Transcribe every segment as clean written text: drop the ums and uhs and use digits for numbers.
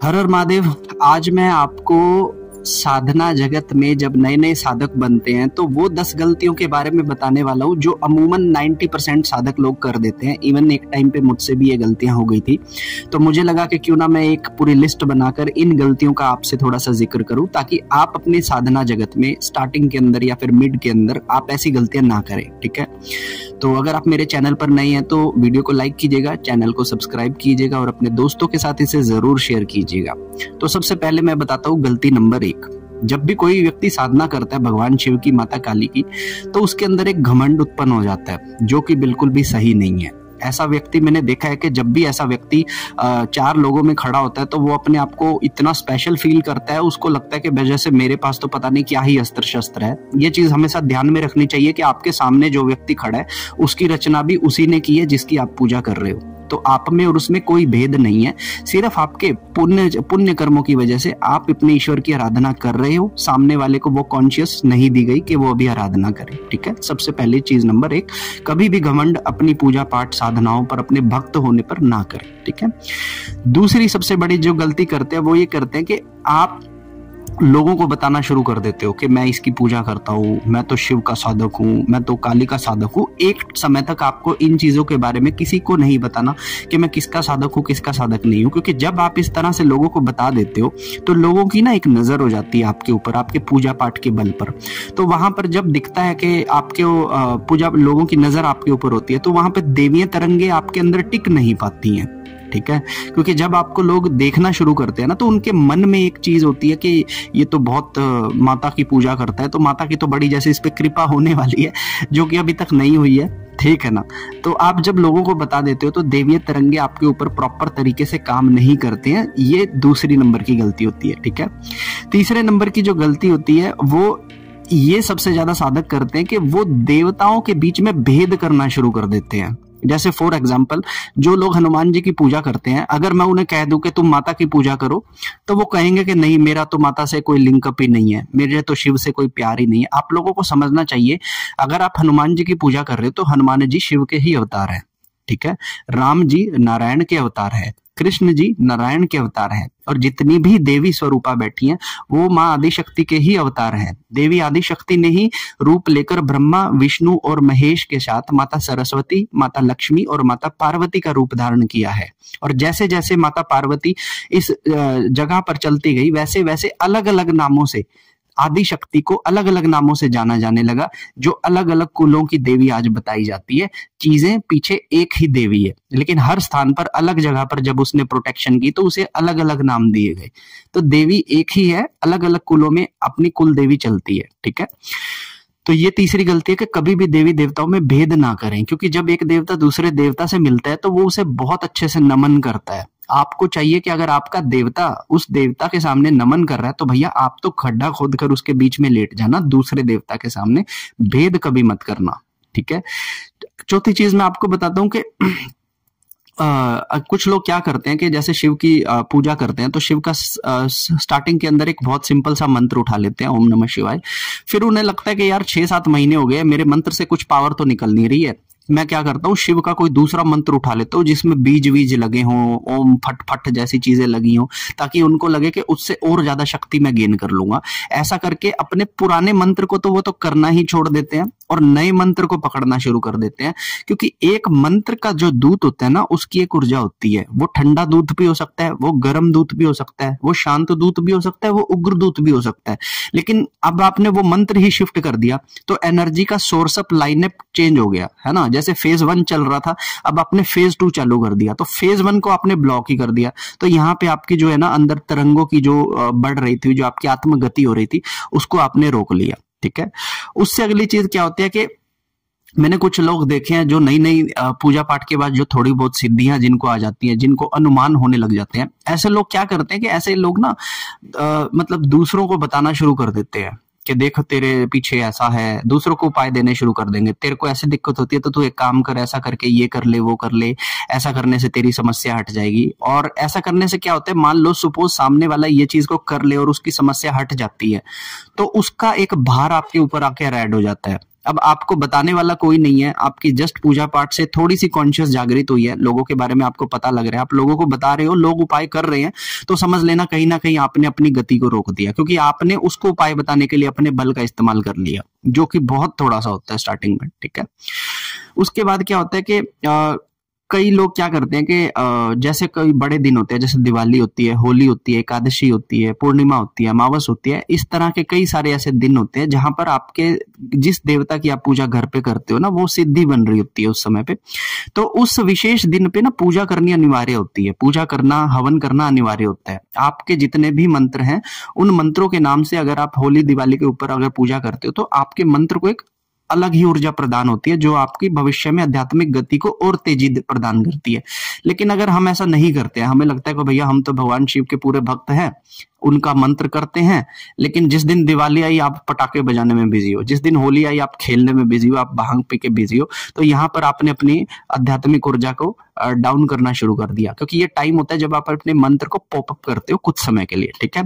हर हर महादेव। आज मैं आपको साधना जगत में जब नए नए साधक बनते हैं तो वो 10 गलतियों के बारे में बताने वाला हूँ जो अमूमन 90% साधक लोग कर देते हैं। इवन एक टाइम पे मुझसे भी ये गलतियां हो गई थी, तो मुझे लगा कि क्यों ना मैं एक पूरी लिस्ट बनाकर इन गलतियों का आपसे थोड़ा सा जिक्र करूं, ताकि आप अपने साधना जगत में स्टार्टिंग के अंदर या फिर मिड के अंदर आप ऐसी गलतियां ना करें। ठीक है, तो अगर आप मेरे चैनल पर नए हैं तो वीडियो को लाइक कीजिएगा, चैनल को सब्सक्राइब कीजिएगा और अपने दोस्तों के साथ इसे जरूर शेयर कीजिएगा। तो सबसे पहले मैं बताता हूँ गलती नंबर 1। जब भी कोई व्यक्ति साधना करता है भगवान शिव की, माता काली की, तो उसके अंदर एक घमंड उत्पन्न हो जाता है जो कि बिल्कुल भी सही नहीं है। ऐसा व्यक्ति मैंने देखा है कि जब भी ऐसा व्यक्ति 4 लोगों में खड़ा होता है तो वो अपने आप को इतना स्पेशल फील करता है, उसको लगता है कि वजह से मेरे पास तो पता नहीं क्या ही अस्त्र शस्त्र है। ये चीज हमेशा ध्यान में रखनी चाहिए कि आपके सामने जो व्यक्ति खड़ा है उसकी रचना भी उसी ने की है जिसकी आप पूजा कर रहे हो। तो आप में और उसमें कोई भेद नहीं है, सिर्फ आपके पुण्य कर्मों की वजह से आप अपने ईश्वर की आराधना कर रहे हो। सामने वाले को वो कॉन्शियस नहीं दी गई कि वो अभी आराधना करे। ठीक है, सबसे पहली चीज नंबर 1, कभी भी घमंड अपनी पूजा पाठ साधनाओं पर, अपने भक्त होने पर ना करें। ठीक है, दूसरी सबसे बड़ी जो गलती करते हैं वो ये करते हैं कि आप लोगों को बताना शुरू कर देते हो कि मैं इसकी पूजा करता हूँ, मैं तो शिव का साधक हूँ, मैं तो काली का साधक हूँ। एक समय तक आपको इन चीजों के बारे में किसी को नहीं बताना कि मैं किसका साधक हूँ, किसका साधक नहीं हूँ, क्योंकि जब आप इस तरह से लोगों को बता देते हो तो लोगों की ना एक नजर हो जाती है आपके ऊपर, आपके पूजा पाठ के बल पर। तो वहां पर जब दिखता है कि आपके पूजा लोगों की नजर आपके ऊपर होती है तो वहां पर देवीय तरंगे आपके अंदर टिक नहीं पाती हैं। ठीक है, क्योंकि जब आपको लोग देखना शुरू करते हैं ना तो उनके मन में एक चीज होती है कि ये तो बहुत माता की पूजा करता है, तो माता की तो बड़ी जैसे इस पे कृपा होने वाली है, जो कि अभी तक नहीं हुई है। ठीक है ना, तो आप जब लोगों को बता देते हो तो देवीय तरंगे आपके ऊपर प्रॉपर तरीके से काम नहीं करते हैं। ये दूसरी नंबर की गलती होती है। ठीक है, तीसरे नंबर की जो गलती होती है वो ये सबसे ज्यादा साधक करते हैं कि वो देवताओं के बीच में भेद करना शुरू कर देते हैं। जैसे फॉर एग्जाम्पल, जो लोग हनुमान जी की पूजा करते हैं, अगर मैं उन्हें कह दूं कि तुम माता की पूजा करो तो वो कहेंगे कि नहीं, मेरा तो माता से कोई लिंकअप ही नहीं है, मेरे तो शिव से कोई प्यार ही नहीं है। आप लोगों को समझना चाहिए, अगर आप हनुमान जी की पूजा कर रहे हो तो हनुमान जी शिव के ही अवतार है। ठीक है, राम जी नारायण के अवतार है, कृष्ण जी नारायण के अवतार हैं, और जितनी भी देवी स्वरूपा बैठी हैं वो माँ आदिशक्ति के ही अवतार हैं। देवी आदिशक्ति ने ही रूप लेकर ब्रह्मा, विष्णु और महेश के साथ माता सरस्वती, माता लक्ष्मी और माता पार्वती का रूप धारण किया है। और जैसे जैसे माता पार्वती इस जगह पर चलती गई वैसे वैसे अलग अलग नामों से आदिशक्ति को अलग अलग नामों से जाना जाने लगा, जो अलग अलग कुलों की देवी आज बताई जाती है। चीजें पीछे एक ही देवी है, लेकिन हर स्थान पर अलग जगह पर जब उसने प्रोटेक्शन की तो उसे अलग अलग नाम दिए गए। तो देवी एक ही है, अलग अलग कुलों में अपनी कुल देवी चलती है। ठीक है, तो ये तीसरी गलती है कि कभी भी देवी देवताओं में भेद ना करें, क्योंकि जब एक देवता दूसरे देवता से मिलता है तो वो उसे बहुत अच्छे से नमन करता है। आपको चाहिए कि अगर आपका देवता उस देवता के सामने नमन कर रहा है तो भैया आप तो खड्डा खोद कर उसके बीच में लेट जाना, दूसरे देवता के सामने भेद कभी मत करना। ठीक है, चौथी चीज मैं आपको बताता हूँ कि कुछ लोग क्या करते हैं कि जैसे शिव की पूजा करते हैं तो शिव का स्टार्टिंग के अंदर एक बहुत सिंपल सा मंत्र उठा लेते हैं, ओम नमः शिवाय। फिर उन्हें लगता है कि यार 6-7 महीने हो गए, मेरे मंत्र से कुछ पावर तो निकल नहीं रही है। मैं क्या करता हूँ, शिव का कोई दूसरा मंत्र उठा लेता हूँ जिसमें बीज बीज लगे हों, ओम फट फट जैसी चीजें लगी हों, ताकि उनको लगे कि उससे और ज्यादा शक्ति मैं गेन कर लूंगा। ऐसा करके अपने पुराने मंत्र को तो वो तो करना ही छोड़ देते हैं और नए मंत्र को पकड़ना शुरू कर देते हैं, क्योंकि एक मंत्र का जो दूत होता है ना उसकी एक ऊर्जा होती है। वो ठंडा दूत भी हो सकता है, वो गर्म दूत भी हो सकता है, वो शांत दूत भी हो सकता है, वो उग्र दूत भी हो सकता है। लेकिन अब आपने वो मंत्र ही शिफ्ट कर दिया तो एनर्जी का सोर्स ऑफ लाइनअप चेंज हो गया, है ना। जैसे फेज 1 चल रहा था, अब आपने फेज 2 चालू कर दिया तो फेज 1 को आपने ब्लॉक ही कर दिया। तो यहाँ पे आपकी जो है ना अंदर तरंगों की जो बढ़ रही थी, जो आपकी आत्मगति हो रही थी, उसको आपने रोक लिया। ठीक है, उससे अगली चीज क्या होती है कि मैंने कुछ लोग देखे हैं जो नई नई पूजा पाठ के बाद जो थोड़ी बहुत सिद्धियां जिनको आ जाती हैं, जिनको अनुमान होने लग जाते हैं, ऐसे लोग क्या करते हैं कि ऐसे लोग ना मतलब दूसरों को बताना शुरू कर देते हैं कि देख तेरे पीछे ऐसा है, दूसरों को उपाय देने शुरू कर देंगे। तेरे को ऐसे दिक्कत होती है तो तू एक काम कर, ऐसा करके ये कर ले, वो कर ले, ऐसा करने से तेरी समस्या हट जाएगी। और ऐसा करने से क्या होता है, मान लो सपोज सामने वाला ये चीज को कर ले और उसकी समस्या हट जाती है तो उसका एक भार आपके ऊपर आके ऐड हो जाता है। अब आपको बताने वाला कोई नहीं है, आपकी जस्ट पूजा पाठ से थोड़ी सी कॉन्शियस जागृत हुई है, लोगों के बारे में आपको पता लग रहा है, आप लोगों को बता रहे हो, लोग उपाय कर रहे हैं, तो समझ लेना कहीं ना कहीं आपने अपनी गति को रोक दिया, क्योंकि आपने उसको उपाय बताने के लिए अपने बल का इस्तेमाल कर लिया, जो कि बहुत थोड़ा सा होता है स्टार्टिंग में, ठीक है। उसके बाद क्या होता है कि कई लोग क्या करते हैं कि जैसे कई बड़े दिन होते हैं, जैसे दिवाली होती है, होली होती है, एकादशी होती है, पूर्णिमा होती है, अमावस होती है, इस तरह के कई सारे ऐसे दिन होते हैं जहां पर आपके जिस देवता की आप पूजा घर पे करते हो ना, वो सिद्धि बन रही होती है उस समय पे। तो उस विशेष दिन पे ना पूजा करनी अनिवार्य होती है, पूजा करना, हवन करना अनिवार्य होता है। आपके जितने भी मंत्र हैं, उन मंत्रों के नाम से अगर आप होली दिवाली के ऊपर अगर पूजा करते हो, तो आपके मंत्र को एक अलग ही ऊर्जा प्रदान होती है, जो आपकी भविष्य में आध्यात्मिक गति को और तेजी प्रदान करती है। लेकिन अगर हम ऐसा नहीं करते हैं, हमें लगता है कि भैया हम तो भगवान शिव के पूरे भक्त हैं, उनका मंत्र करते हैं, लेकिन जिस दिन दिवाली आई आप पटाखे बजाने में बिजी हो, जिस दिन होली आई आप खेलने में बिजी हो, आप भांग पी के बिजी हो, तो यहाँ पर आपने अपनी आध्यात्मिक ऊर्जा को डाउन करना शुरू कर दिया, क्योंकि ये टाइम होता है जब आप अपने मंत्र को पॉपअप करते हो कुछ समय के लिए, ठीक है।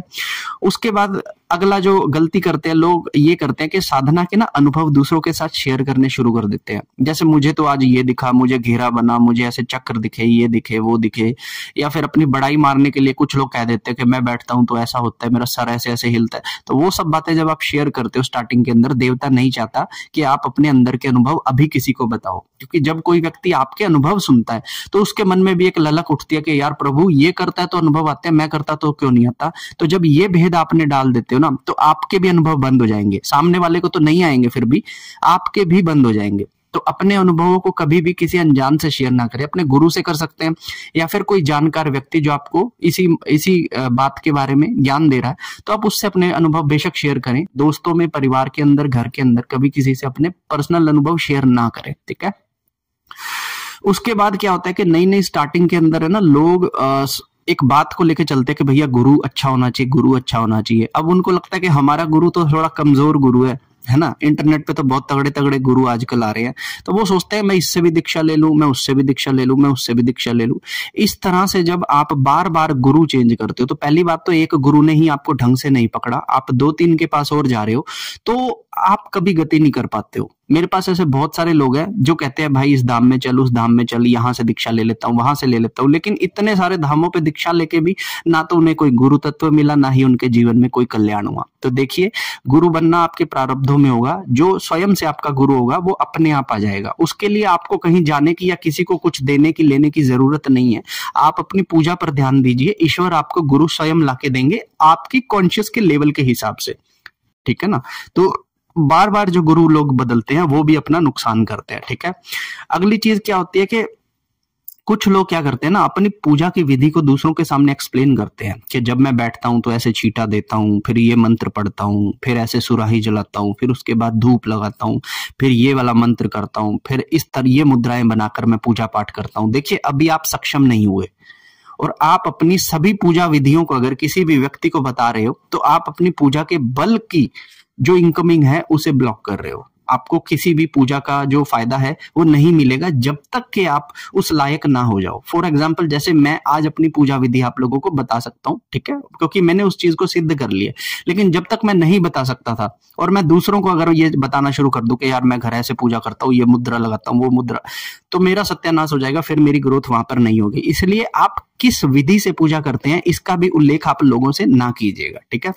उसके बाद अगला जो गलती करते हैं लोग, ये करते हैं कि साधना के ना अनुभव दूसरों के साथ शेयर करने शुरू कर देते हैं। जैसे मुझे तो आज ये दिखा, मुझे घेरा बना, मुझे ऐसे चक्र दिखे, ये दिखे, वो दिखे, या फिर अपनी बड़ाई मारने के लिए कुछ लोग कह देते हैं कि मैं बैठता हूं तो ऐसा होता है, मेरा सर ऐसे ऐसे हिलता है। तो वो सब बातें जब आप शेयर करते हो स्टार्टिंग के अंदर, देवता नहीं चाहता कि आप अपने अंदर के अनुभव अभी किसी को बताओ, क्योंकि जब कोई व्यक्ति आपके अनुभव सुनता है तो उसके मन में भी एक ललक उठती है कि यार प्रभु ये करता है तो अनुभव आते हैं, मैं करता तो क्यों नहीं आता। तो जब ये भेद आपने डाल देते हो ना, तो आपके भी अनुभव बंद हो जाएंगे, सामने वाले को तो नहीं आएंगे, फिर भी आपके भी बंद हो जाएंगे। तो अपने अनुभवों को कभी भी किसी अनजान से शेयर ना करें, अपने गुरु से कर सकते हैं, या फिर कोई जानकार व्यक्ति जो आपको इसी बात के बारे में ज्ञान दे रहा है, तो आप उससे अपने अनुभव बेशक शेयर करें। दोस्तों में, परिवार के अंदर, घर के अंदर कभी किसी से अपने पर्सनल अनुभव शेयर ना करें, ठीक है। उसके बाद क्या होता है कि नई नई स्टार्टिंग के अंदर है ना, लोग एक बात को लेकर चलते हैं कि भैया गुरु अच्छा होना चाहिए, गुरु अच्छा होना चाहिए। अब उनको लगता है कि हमारा गुरु तो थोड़ा कमजोर गुरु है ना, इंटरनेट पे तो बहुत तगड़े तगड़े गुरु आजकल आ रहे हैं, तो वो सोचते हैं मैं इससे भी दीक्षा ले लूं, मैं उससे भी दीक्षा ले लूं, मैं उससे भी दीक्षा ले लूं। इस तरह से जब आप बार बार गुरु चेंज करते हो, तो पहली बात तो एक गुरु ने ही आपको ढंग से नहीं पकड़ा, आप 2-3 के पास और जा रहे हो, तो आप कभी गति नहीं कर पाते हो। मेरे पास ऐसे बहुत सारे लोग हैं जो कहते हैं भाई इस धाम में चल, उस धाम में चल, यहाँ से दीक्षा ले लेता हूँ, वहां से ले लेता हूँ, लेकिन इतने सारे धामों पे दीक्षा लेके भी ना तो उन्हें कोई गुरु तत्व मिला, ना ही उनके जीवन में कोई कल्याण हुआ। तो देखिए, गुरु बनना आपके प्रारब्धों में होगा, जो स्वयं से आपका गुरु होगा वो अपने आप आ जाएगा। उसके लिए आपको कहीं जाने की या किसी को कुछ देने की, लेने की जरूरत नहीं है। आप अपनी पूजा पर ध्यान दीजिए, ईश्वर आपको गुरु स्वयं लाके देंगे आपकी कॉन्शियस के लेवल के हिसाब से, ठीक है ना। तो बार बार जो गुरु लोग बदलते हैं वो भी अपना नुकसान करते हैं, ठीक है। अगली चीज क्या होती है कि कुछ लोग क्या करते हैं ना, अपनी पूजा की विधि को दूसरों के सामने एक्सप्लेन करते हैं कि जब मैं बैठता हूं तो ऐसे छींटा देता हूं, फिर ये मंत्र पढ़ता हूं, फिर ऐसे सुराही जलाता हूं, फिर उसके बाद धूप लगाता हूं, फिर ये वाला मंत्र करता हूं, फिर इस तरह ये मुद्राएं बनाकर मैं पूजा पाठ करता हूं। देखिए, अभी आप सक्षम नहीं हुए, और आप अपनी सभी पूजा विधियों को अगर किसी भी व्यक्ति को बता रहे हो, तो आप अपनी पूजा के बल की जो इनकमिंग है उसे ब्लॉक कर रहे हो। आपको किसी भी पूजा का जो फायदा है वो नहीं मिलेगा जब तक कि आप उस लायक ना हो जाओ। फॉर एग्जाम्पल, जैसे मैं आज अपनी पूजा विधि आप लोगों को बता सकता हूँ, ठीक है, क्योंकि मैंने उस चीज को सिद्ध कर लिया। लेकिन जब तक मैं नहीं बता सकता था, और मैं दूसरों को अगर ये बताना शुरू कर दूं कि यार मैं घर ऐसे पूजा करता हूँ, ये मुद्रा लगाता हूँ, वो मुद्रा, तो मेरा सत्यानाश हो जाएगा, फिर मेरी ग्रोथ वहां पर नहीं होगी। इसलिए आप किस विधि से पूजा करते हैं इसका भी उल्लेख आप लोगों से ना कीजिएगा, ठीक है।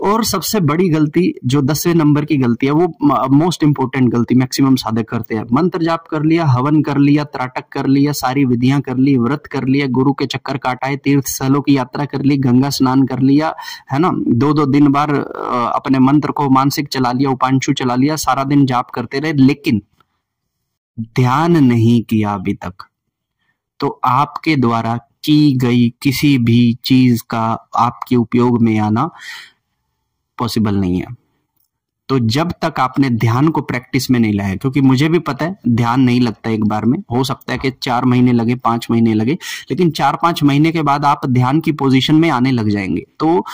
और सबसे बड़ी गलती जो 10वें नंबर की गलती है, वो मोस्ट इंपोर्टेंट गलती मैक्सिमम साधक करते हैं। मंत्र जाप कर लिया, हवन कर लिया, त्राटक कर लिया, सारी विधियां कर ली, व्रत कर लिया, गुरु के चक्कर काटाए, तीर्थ स्थलों की यात्रा कर ली, गंगा स्नान कर लिया, है ना, 2-2 दिन बार अपने मंत्र को मानसिक चला लिया, उपांशु चला लिया, सारा दिन जाप करते रहे, लेकिन ध्यान नहीं किया अभी तक, तो आपके द्वारा की गई किसी भी चीज का आपके उपयोग में आना पॉसिबल नहीं है। तो जब तक आपने ध्यान को प्रैक्टिस में नहीं लाया, क्योंकि मुझे भी पता है ध्यान नहीं लगता एक बार में, हो सकता है कि 4 महीने लगे, 5 महीने लगे, लेकिन 4-5 महीने के बाद आप ध्यान की पोजीशन में आने लग जाएंगे। तो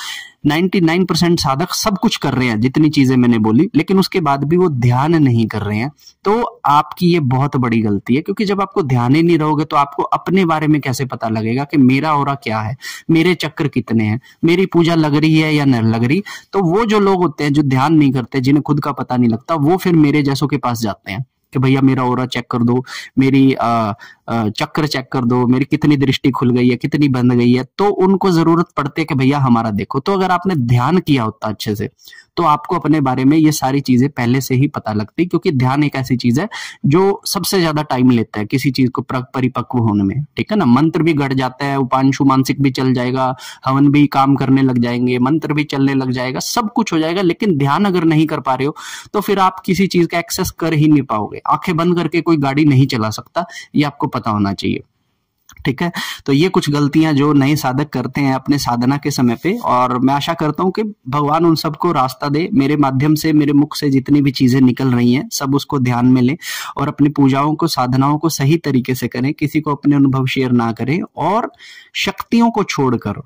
99% साधक सब कुछ कर रहे हैं जितनी चीजें मैंने बोली, लेकिन उसके बाद भी वो ध्यान नहीं कर रहे हैं, तो आपकी ये बहुत बड़ी गलती है। क्योंकि जब आपको ध्यान ही नहीं रहोगे तो आपको अपने बारे में कैसे पता लगेगा कि मेरा ऑरा क्या है, मेरे चक्र कितने हैं, मेरी पूजा लग रही है या नहीं लग रही। तो वो जो लोग होते हैं जो ध्यान नहीं करते, जिन्हें खुद का पता नहीं लगता, वो फिर मेरे जैसों के पास जाते हैं कि भैया मेरा ऑरा चेक कर दो, मेरी चक्र चेक कर दो, मेरी कितनी दृष्टि खुल गई है, कितनी बंद गई है। तो उनको जरूरत पड़ती है कि भैया हमारा देखो। तो अगर आपने ध्यान किया होता अच्छे से तो आपको अपने बारे में ये सारी चीजें पहले से ही पता लगती, क्योंकि ध्यान एक ऐसी चीज है जो सबसे ज्यादा टाइम लेता है किसी चीज को परिपक्व होने में, ठीक है ना। मंत्र भी गढ़ जाता है, उपांशु मानसिक भी चल जाएगा, हवन भी काम करने लग जाएंगे, मंत्र भी चलने लग जाएगा, सब कुछ हो जाएगा, लेकिन ध्यान अगर नहीं कर पा रहे हो तो फिर आप किसी चीज का एक्सेस कर ही नहीं पाओगे। आंखें बंद करके कोई गाड़ी नहीं चला सकता, ये आपको पता होना चाहिए, ठीक है। तो ये कुछ गलतियां जो नए साधक करते हैं अपने साधना के समय पे, और मैं आशा करता हूं कि भगवान उन सबको रास्ता दे। मेरे माध्यम से, मेरे मुख से जितनी भी चीजें निकल रही हैं सब उसको ध्यान में लें और अपनी पूजाओं को, साधनाओं को सही तरीके से करें, किसी को अपने अनुभव शेयर ना करें। और शक्तियों को छोड़कर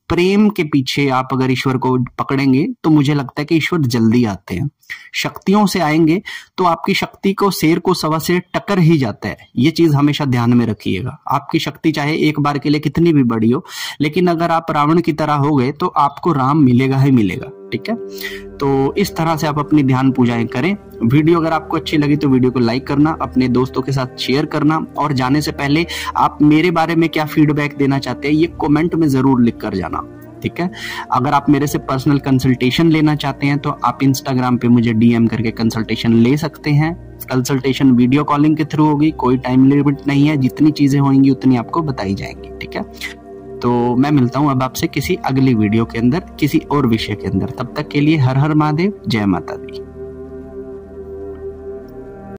प्रेम के पीछे आप अगर ईश्वर को पकड़ेंगे तो मुझे लगता है कि ईश्वर जल्दी आते हैं। शक्तियों से आएंगे तो आपकी शक्ति को, शेर को सवा से टक्कर ही जाता है। ये चीज हमेशा ध्यान में रखिएगा। आपकी शक्ति चाहे एक बार के लिए कितनी भी बड़ी हो, लेकिन अगर आप रावण की तरह हो गए तो आपको राम मिलेगा ही मिलेगा, ठीक है। तो इस तरह से आप अपनी ध्यान पूजाएं करें। वीडियो अगर आपको अच्छी लगी तो वीडियो को लाइक करना, अपने दोस्तों के साथ शेयर करना, और जाने से पहले आप मेरे बारे में क्या फीडबैक देना चाहते हैं ये कमेंट में जरूर लिख कर जाना, ठीक है। अगर आप मेरे से पर्सनल कंसल्टेशन लेना चाहते हैं तो आप इंस्टाग्राम पे मुझे डीएम करके कंसल्टेशन ले सकते हैं। कंसल्टेशन वीडियो कॉलिंग के थ्रू होगी, कोई टाइम लिमिट नहीं है, जितनी चीजें होंगी उतनी आपको बताई जाएंगी, ठीक है। तो मैं मिलता हूं अब आपसे किसी अगली वीडियो के अंदर, किसी और विषय के अंदर। तब तक के लिए हर हर महादेव, जय माता दी।